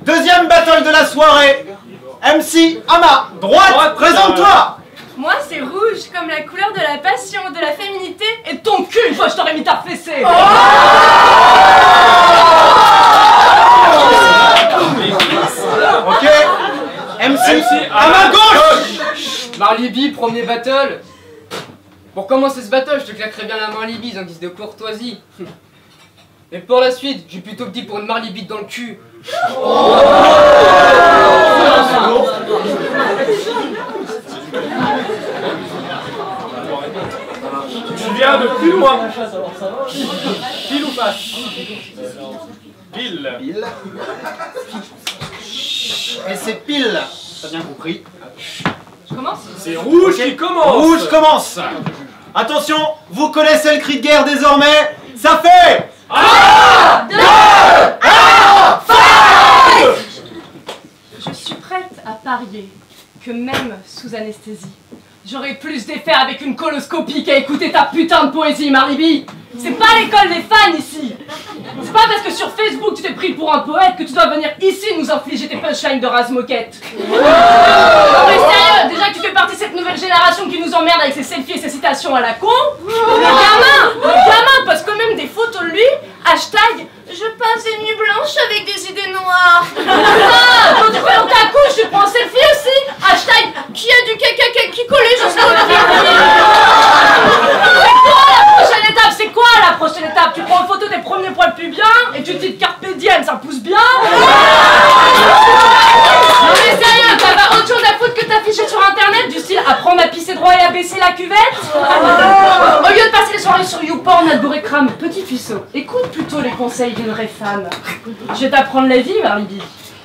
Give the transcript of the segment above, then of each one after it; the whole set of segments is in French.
Deuxième battle de la soirée. MC Ama, droite, présente-toi. Moi, c'est rouge, comme la couleur de la passion, de la féminité et de ton cul, une fois je t'aurais mis ta fessée. Ok. MC Ama gauche. Marliby, premier battle. Pour commencer ce battle, je te claquerai bien la Marliby en guise de courtoisie. Mais pour la suite, j'ai plutôt dit pour une Marliby dans le cul. Tu viens de plus loin. Pile ou face? Pile. Pile. Et c'est pile. T'as bien compris. Je commence? C'est rouge qui commence. Rouge commence. Attention, vous connaissez le cri de guerre désormais. Ça fait... Je suis prête à parier que même sous anesthésie, j'aurai plus d'effet avec une coloscopie qu'à écouter ta putain de poésie, Marliby. C'est pas l'école des fans ici. C'est pas parce que sur Facebook tu t'es pris pour un poète que tu dois venir ici nous infliger tes punchlines de rase-moquette. Non mais sérieux, déjà que tu fais partie de cette nouvelle génération qui nous emmerde avec ses selfies et ses citations à la con, le gamin poste quand même des photos de lui, hashtag je passe des nuits blanches avec des idées noires. Ah, quand tu fais dans ta couche, tu prends un selfie aussi, hashtag qui a du caca qui collé jusqu'au pied. C'est quoi la prochaine étape? Tu prends une photo des premiers poils pubiens et tu te dis carpe diem, ça pousse bien. Non mais sérieux, t'as pas autre chose à foutre que t'afficher sur internet du style apprendre à pisser droit et à baisser la cuvette? Au lieu de passer les soirées sur YouPorn à te bourrer crâme, petit puceau, écoute plutôt les conseils d'une vraie femme. Je vais t'apprendre la vie, Marliby.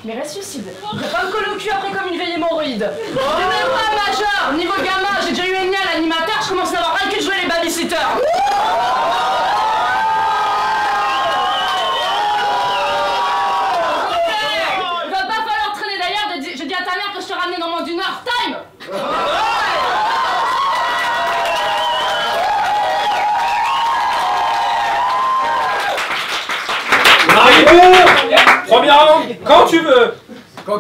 Mais reste lucide, je vais pas me coller au cul après comme une veille hémorroïde. Je suis même pas majeur, niveau gamin, j'ai déjà eu Enya l'animateur, je commence à avoir rien que jouer les babysitters. Il va pas falloir traîner d'ailleurs, je dis à ta mère que je te ramenais dans moins d'une heure, time. Premier round, quand tu veux. Quand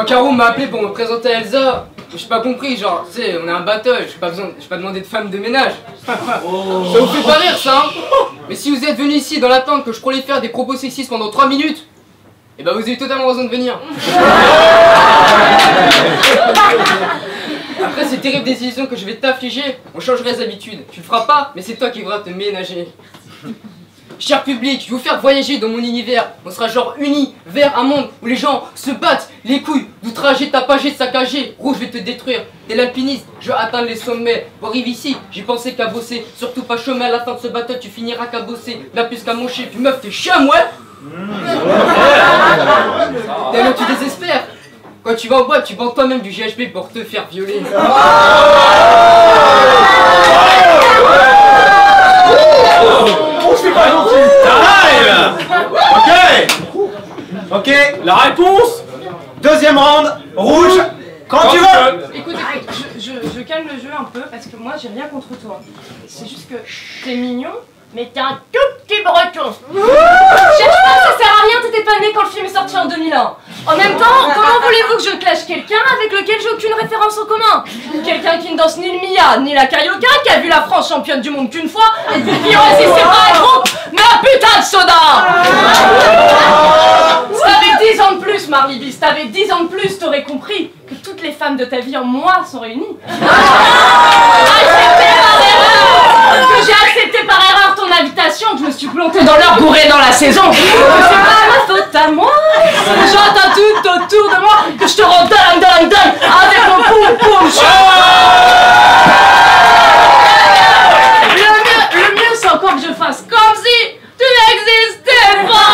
Caro m'a appelé pour me présenter à Elsa, j'ai pas compris, genre, tu sais, on a un battle, j'ai pas demandé de femme de ménage. Ça vous fait pas rire ça, hein? Mais si vous êtes venu ici dans l'attente que je prolifère des propos sexistes pendant 3 minutes, et bah vous avez totalement raison de venir. Après ces terribles décisions que je vais t'affliger, on changerait les habitudes. Tu le feras pas, mais c'est toi qui devras te ménager. Cher public, je vais vous faire voyager dans mon univers. On sera genre unis vers un monde où les gens se battent les couilles, d'outrager, tapager, saccager. Rouge, je vais te détruire. T'es l'alpiniste, je vais atteindre les sommets. Pour arriver ici, j'ai pensé qu'à bosser. Surtout pas chômer, à la fin de ce battle, tu finiras qu'à bosser. Là plus qu'à mocher, puis meuf, t'es chum, ouais. Tellement tu désespères. Quand tu vas en boîte, tu vends toi-même du GHB pour te faire violer. Ok. La réponse? Deuxième round, rouge, quand tu veux. Écoute, je calme le jeu un peu parce que moi j'ai rien contre toi. C'est juste que t'es mignon, mais t'es un tout petit breton. Cherche pas, ça sert à rien, t'étais pas né quand le film est sorti en 2001. En même temps, comment voulez-vous que je clash quelqu'un avec lequel j'ai aucune référence en commun? Quelqu'un qui ne danse ni le Mia, ni la carioca, qui a vu la France championne du monde qu'une fois, et puis qui aussi c'est pas un groupe, mais un putain de soda. Si t'avais 10 ans de plus, Marliby, si t'avais 10 ans de plus, t'aurais compris que toutes les femmes de ta vie en moi sont réunies. Que j'ai accepté par erreur ton invitation, que je me suis plantée dans l'heure bourrée dans la saison. Que c'est pas ma faute à moi. J'entends tout autour de moi que je te rends dingue avec mon poum poum. Le mieux c'est encore que je fasse comme si tu n'existais pas.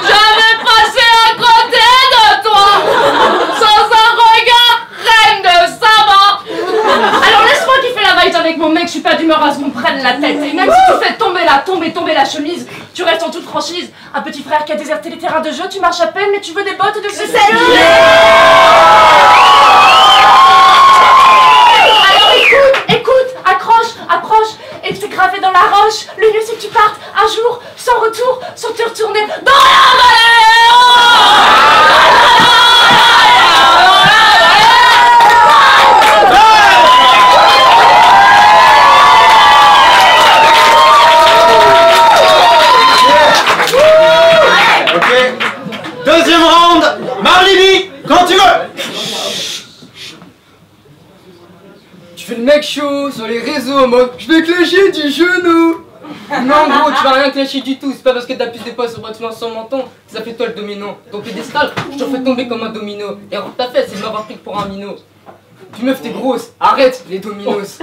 J'avais passé à côté de toi sans un regard reine de sabbat. Alors laisse-moi kiffer la vibe avec mon mec, je suis pas d'humeur à ce qu'on prenne la tête. Et même si tu fais tomber la chemise, tu restes en toute franchise. Un petit frère qui a déserté les terrains de jeu, tu marches à peine mais tu veux des bottes de sucette. Alors écoute, accroche, et c'est gravé dans la roche. Le mieux c'est que tu partes un jour sans retour, sans te mec chaud sur les réseaux en mode je vais clasher du genou. Non gros, tu vas rien clasher du tout, c'est pas parce que t'as plus de poids sur son menton que ça fait toi le dominant. Ton pédestal, je te fais tomber comme un domino. Et alors ta fait, c'est de m'avoir pris pour un minot. Puis meuf t'es grosse, arrête les dominos.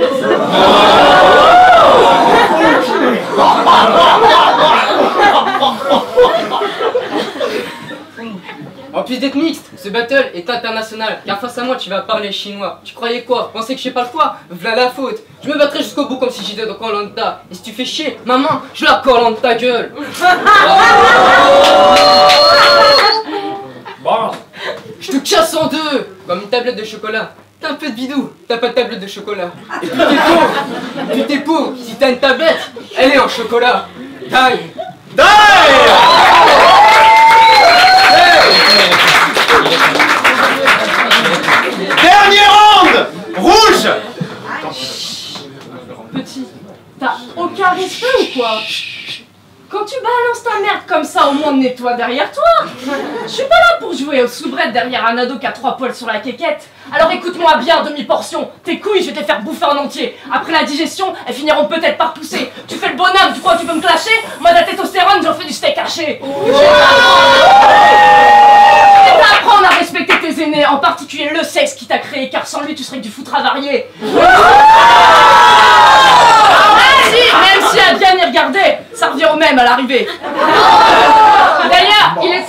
En plus d'être mixte, ce battle est international, car face à moi tu vas parler chinois. Tu croyais quoi? Pensais que je sais pas le quoi? V'là la faute. Je me battrai jusqu'au bout comme si j'étais dans Koh-Lanta. Et si tu fais chier, ma main, je la colle en ta gueule. Bon. Je te casse en deux, comme une tablette de chocolat. T'as un peu de bidou, t'as pas de tablette de chocolat. Et puis t'es pauvre, si t'as une tablette, elle est en chocolat. Taille. Dernier round. Rouge. Petit, t'as aucun respect ou quoi? Quand tu balances ta merde comme ça, au moins nettoie derrière toi. Je suis pas là pour jouer au soubrette derrière un ado qui a 3 poils sur la quéquette. Alors écoute-moi bien, demi-portion. Tes couilles, je vais te les faire bouffer en entier. Après la digestion, elles finiront peut-être par pousser. Tu fais le bonhomme, tu crois que tu peux me clasher? Moi, de la testostérone, j'en fais du steak haché. Et t'as apprendre à respecter tes aînés, en particulier le sexe qui t'a créé, car sans lui, tu serais que du foutre avarié. Même si à bien y regarder, ça revient au même à l'arrivée. D'ailleurs, il est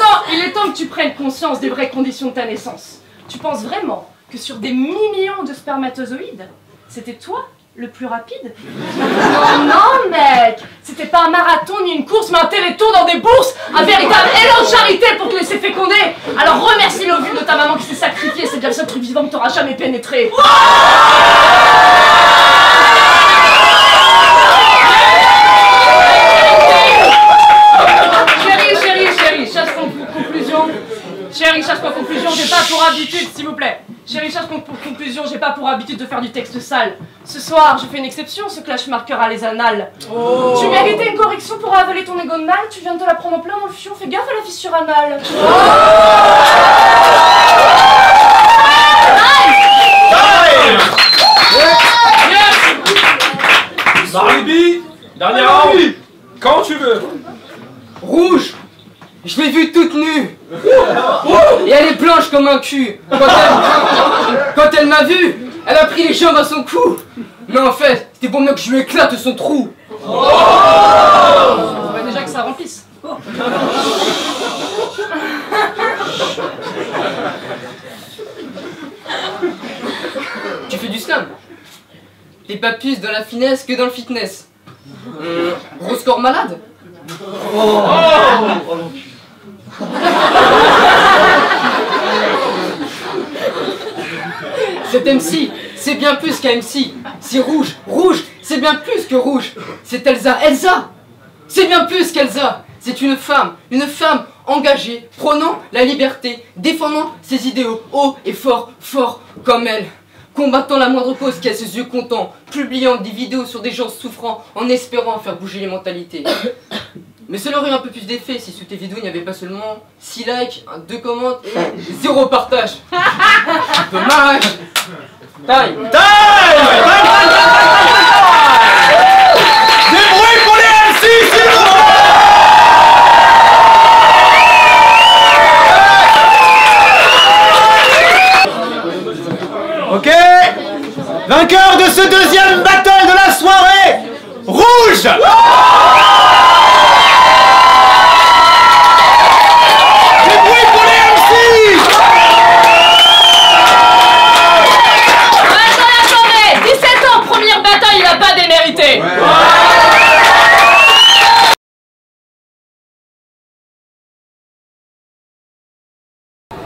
temps que tu prennes conscience des vraies conditions de ta naissance. Tu penses vraiment que sur des millions de spermatozoïdes, c'était toi le plus rapide? Non mec, c'était pas un marathon ni une course, mais un téléthon dans des bourses, un véritable élan de charité pour te laisser féconder. Alors remercie l'ovule de ta maman qui s'est sacrifiée, c'est bien le seul truc vivant que t'auras jamais pénétré. Chérie, cherche pour conclusion, j'ai pas pour habitude, s'il vous plaît. Chérie, cherche pour conclusion, j'ai pas pour habitude de faire du texte sale. Ce soir, je fais une exception, ce clash marquera les annales. Oh. Tu méritais une correction pour avaler ton égo de mal, tu viens de te la prendre en plein dans le fion, fais gaffe à la fissure anale. Maribi, dernier round. Quand tu veux. Rouge. Je l'ai vue toute nue. Et elle est blanche comme un cul. Quand elle m'a vu, elle a pris les jambes à son cou. Mais en fait, c'était pour mieux que je lui éclate son trou. Faudrait déjà que ça remplisse. Tu fais du slam. T'es pas plus dans la finesse que dans le fitness. Gros score malade. Cet MC, c'est bien plus qu'un MC. C'est rouge, rouge, c'est bien plus que rouge. C'est Elsa, Elsa, c'est bien plus qu'Elsa. C'est une femme engagée, prônant la liberté, défendant ses idéaux haut et fort, fort comme elle. Combattant la moindre cause qui a ses yeux contents, publiant des vidéos sur des gens souffrant en espérant faire bouger les mentalités. Mais cela aurait un peu plus d'effet si sous tes vidéos il n'y avait pas seulement 6 likes, 2 commentaires et 0 partage. Dommage. Taille. Des bruits pour les MC, s'il vous plaît. Ok. Vainqueur de ce deuxième battle de la soirée, Rouge.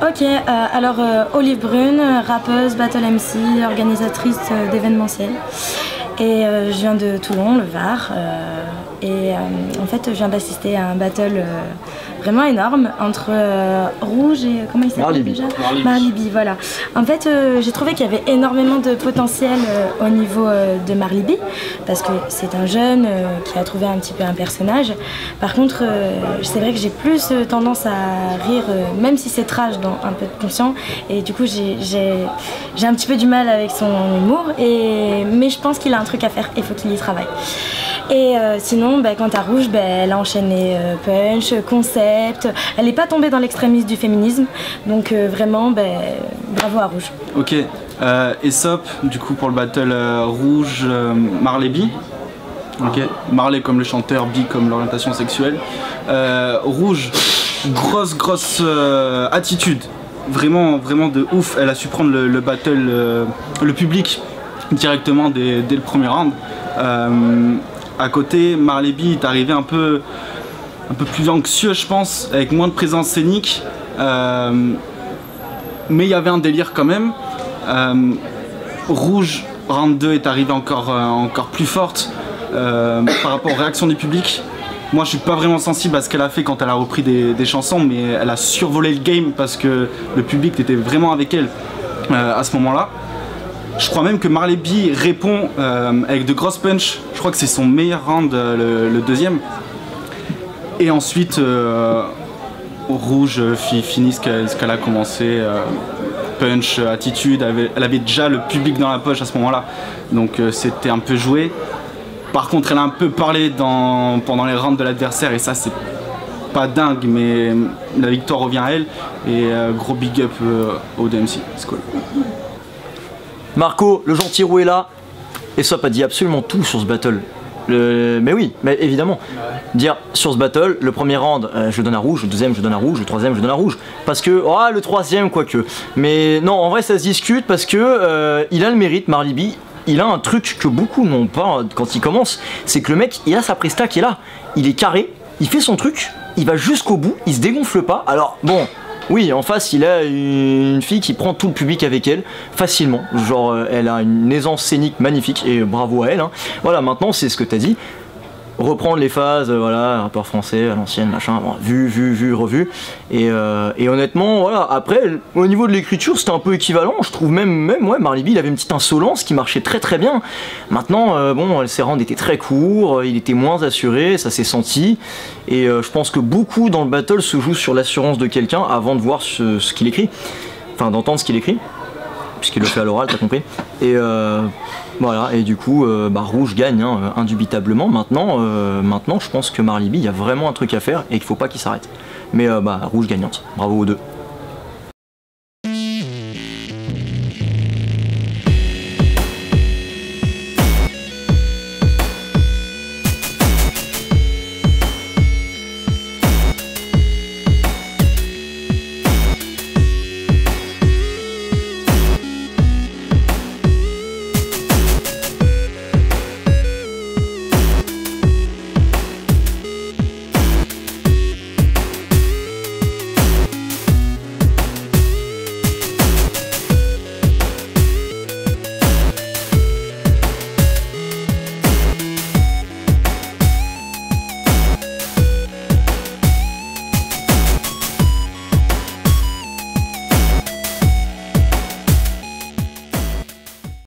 Ok, alors Olive Brune, rappeuse, battle MC, organisatrice d'événementiel. Et je viens de Toulon, le Var. En fait, je viens d'assister à un battle vraiment énorme entre Rouge et comment il s'appelle déjà Marliby, voilà. En fait, j'ai trouvé qu'il y avait énormément de potentiel au niveau de Marliby, parce que c'est un jeune qui a trouvé un petit peu un personnage. Par contre, c'est vrai que j'ai plus tendance à rire, même si c'est trash dans un peu de conscient, et du coup j'ai un petit peu du mal avec son humour, mais je pense qu'il a un truc à faire et il faut qu'il y travaille. Et sinon, quant à Rouge, elle a enchaîné punch, concept, elle n'est pas tombée dans l'extrémisme du féminisme, donc vraiment, bravo à Rouge. Ok, Aesop, du coup pour le battle Rouge, Marley-B. Ok, Marley comme le chanteur, B comme l'orientation sexuelle. Rouge, grosse attitude, vraiment de ouf, elle a su prendre le battle, le public directement dès le premier round. À côté, Marley-B est arrivé un peu plus anxieux, je pense, avec moins de présence scénique, mais il y avait un délire quand même. Rouge, round 2 est arrivé encore plus forte par rapport aux réactions du public. Moi je suis pas vraiment sensible à ce qu'elle a fait quand elle a repris des chansons, mais elle a survolé le game parce que le public était vraiment avec elle à ce moment-là. Je crois même que Marley-B répond avec de grosses punch. Je crois que c'est son meilleur round, le deuxième. Et ensuite, Rouge finit ce qu'elle a commencé. Punch, attitude, elle avait déjà le public dans la poche à ce moment-là. Donc c'était un peu joué. Par contre, elle a un peu parlé pendant les rounds de l'adversaire et ça c'est pas dingue, mais la victoire revient à elle. Et gros big up au DMC, c'est cool. Marco, le gentil roux est là. Aesop a dit absolument tout sur ce battle. Mais oui, mais évidemment. Dire sur ce battle, le premier round, je le donne à Rouge, le deuxième, je le donne à Rouge, le troisième, je le donne à Rouge. Parce que, le troisième, quoique. Mais non, en vrai, ça se discute parce que il a le mérite, Marley-B. Il a un truc que beaucoup n'ont pas quand il commence, c'est que le mec, il a sa presta qui est là. Il est carré, il fait son truc, il va jusqu'au bout, il se dégonfle pas. Alors, bon. Oui, en face, il a une fille qui prend tout le public avec elle, facilement. Genre, elle a une aisance scénique magnifique, et bravo à elle. Hein. Voilà, maintenant, c'est ce que t'as dit. Reprendre les phases, voilà, rappeur français, à l'ancienne, machin, bon, vu, revu. Et honnêtement, voilà, après, au niveau de l'écriture, c'était un peu équivalent. Je trouve même ouais, Marley-B, il avait une petite insolence qui marchait très bien. Maintenant, bon, ses rounds étaient très courts, il était moins assuré, ça s'est senti. Et je pense que beaucoup dans le battle se joue sur l'assurance de quelqu'un avant de voir ce qu'il écrit. Enfin, d'entendre ce qu'il écrit. Puisqu'il le fait à l'oral, t'as compris. Et voilà, et du coup, Rouge gagne, hein, indubitablement. Maintenant, je pense que Marley-B, il y a vraiment un truc à faire et qu'il faut pas qu'il s'arrête. Mais Rouge gagnante. Bravo aux deux.